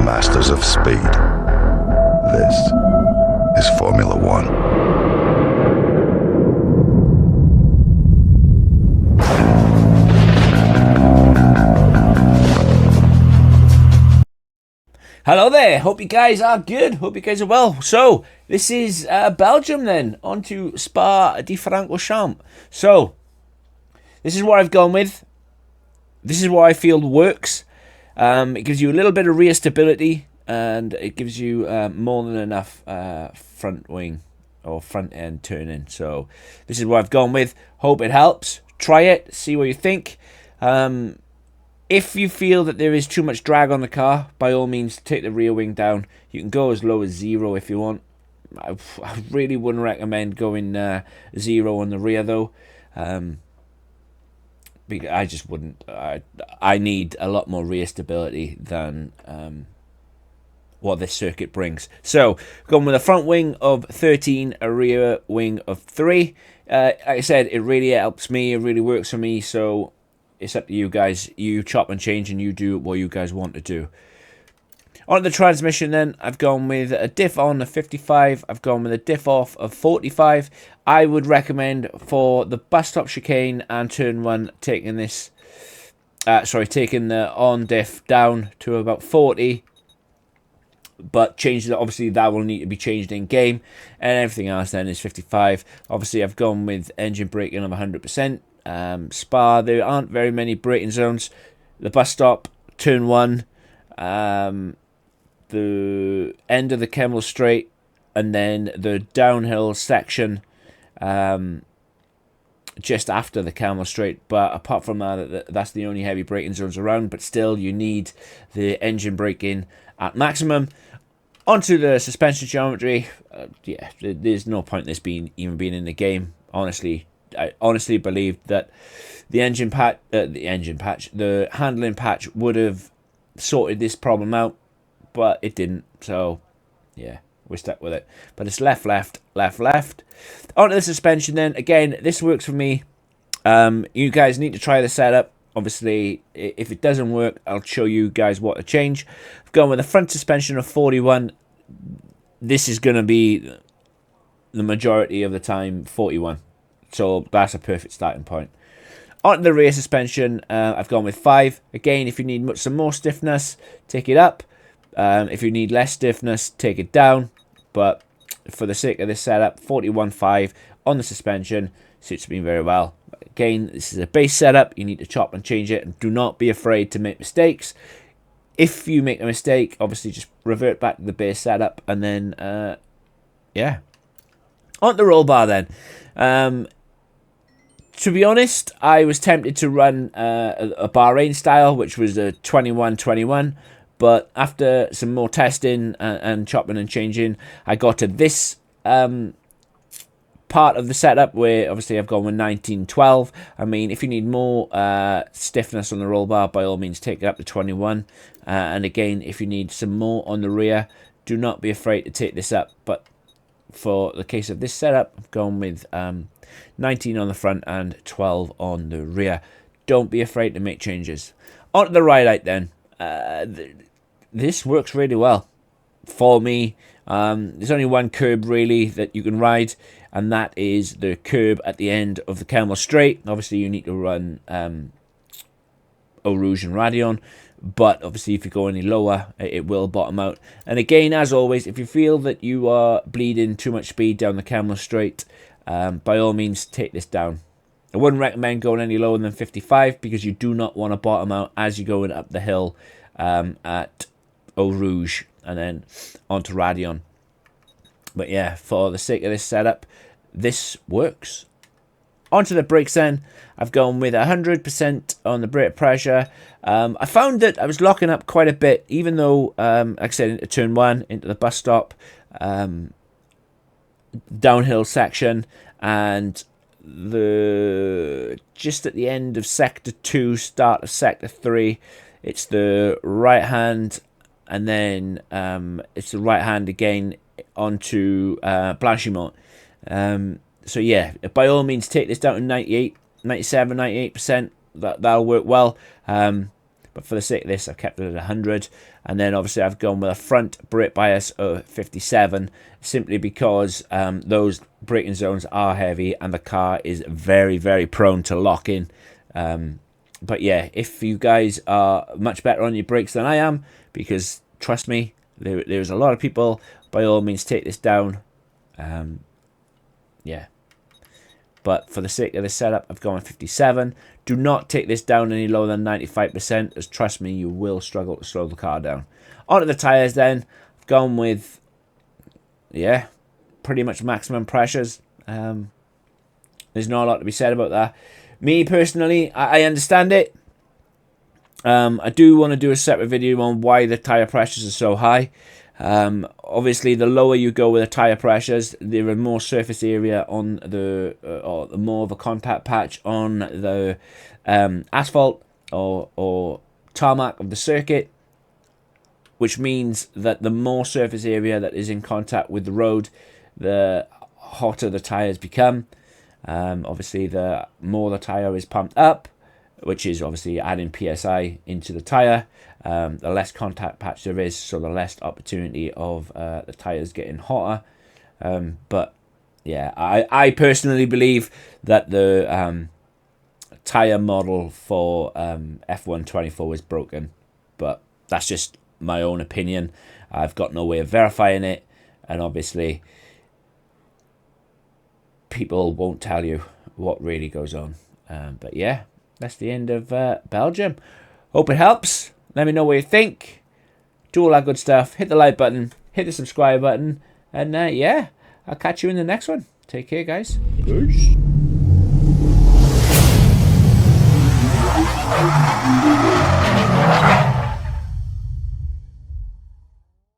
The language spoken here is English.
masters of speed. This is Formula One. Hello there, hope you guys are good, hope you guys are well. So, this is Belgium then, on to Spa de Francorchamps. So, this is what I've gone with. This is what I feel works. It gives you a little bit of rear stability, and it gives you more than enough front wing or front end turning. So, this is what I've gone with. Hope it helps. Try it, see what you think. If you feel that there is too much drag on the car, by all means, take the rear wing down. You can go as low as 0 if you want. I really wouldn't recommend going 0 on the rear, though. Because I just wouldn't. I need a lot more rear stability than what this circuit brings. So, going with a front wing of 13, a rear wing of 3. Like I said, it really helps me. It really works for me. So, it's up to you guys. You chop and change and you do what you guys want to do. On the transmission then, I've gone with a diff on of 55. I've gone with a diff off of 45. I would recommend for the bus stop chicane and turn 1 taking this, taking the on diff down to about 40. But change it, obviously that will need to be changed in game. And everything else then is 55. Obviously I've gone with engine braking of 100%. Spa, there aren't very many braking zones. The bus stop, turn 1, the end of the Kemmel Straight, and then the downhill section just after the Kemmel Straight. But apart from that, that's the only heavy braking zones around. But still, you need the engine braking at maximum. Onto the suspension geometry. Yeah, there's no point in this even being in the game, honestly. I honestly believe that the handling patch would have sorted this problem out, but it didn't. So, yeah, we're stuck with it. But it's left, left, left, left. Onto the suspension then. Again, this works for me. You guys need to try the setup. Obviously, if it doesn't work, I'll show you guys what to change. I've gone with a front suspension of 41. This is going to be the majority of the time 41. So that's a perfect starting point. On the rear suspension, I've gone with 5. Again, if you need some more stiffness, take it up. If you need less stiffness, take it down. But for the sake of this setup, 41.5 on the suspension suits me very well. Again, this is a base setup. You need to chop and change it, and do not be afraid to make mistakes. If you make a mistake, obviously just revert back to the base setup, and then, yeah. On the roll bar then. To be honest, I was tempted to run a Bahrain style, which was a 21-21. But after some more testing and chopping and changing, I got to this part of the setup where obviously I've gone with 19-12. I mean, if you need more stiffness on the roll bar, by all means take it up to 21. And again, if you need some more on the rear, do not be afraid to take this up. But for the case of this setup, I've gone with 19 on the front and 12 on the rear. Don't be afraid to make changes. On to the ride height then. This works really well for me. There's only one curb really that you can ride, and that is the curb at the end of the Kemmel Straight. Obviously you need to run Eau Rouge and Raidillon, but obviously if you go any lower, it will bottom out. And again, as always, if you feel that you are bleeding too much speed down the Kemmel Straight, by all means take this down. I wouldn't recommend going any lower than 55 because you do not want to bottom out as you're going up the hill at Eau Rouge and then onto Raidillon. But yeah, for the sake of this setup, this works. Onto the brakes then, I've gone with 100% on the brake pressure. I found that I was locking up quite a bit, even though, like I said, into turn 1, into the bus stop, downhill section, and just at the end of sector 2, start of sector 3, it's the right hand, and then it's the right hand again onto Blanchimont. So yeah, by all means take this down to 98, 97, 98%. That'll work well. but for the sake of this, I've kept it at 100. And then obviously I've gone with a front brake bias of 57, simply because those braking zones are heavy and the car is very, very prone to lock in. But yeah, if you guys are much better on your brakes than I am, because trust me, there's a lot of people, by all means take this down. Yeah. But for the sake of the setup, I've gone 57. Do not take this down any lower than 95%, as trust me, you will struggle to slow the car down. Onto the tyres then. I've gone with, yeah, pretty much maximum pressures. There's not a lot to be said about that. Me personally, I understand it. I do want to do a separate video on why the tyre pressures are so high. Obviously, the lower you go with the tyre pressures, there is more surface area on the, or more of a contact patch on the asphalt or tarmac of the circuit, which means that the more surface area that is in contact with the road, the hotter the tyres become. Obviously, the more the tyre is pumped up, which is obviously adding PSI into the tyre, the less contact patch there is, so the less opportunity of the tyres getting hotter. But yeah, I personally believe that the tyre model for F1 24 is broken, but that's just my own opinion. I've got no way of verifying it, and obviously people won't tell you what really goes on. But yeah, that's the end of Belgium. Hope it helps. Let me know what you think. Do all that good stuff. Hit the like button. Hit the subscribe button. And yeah, I'll catch you in the next one. Take care, guys. Peace.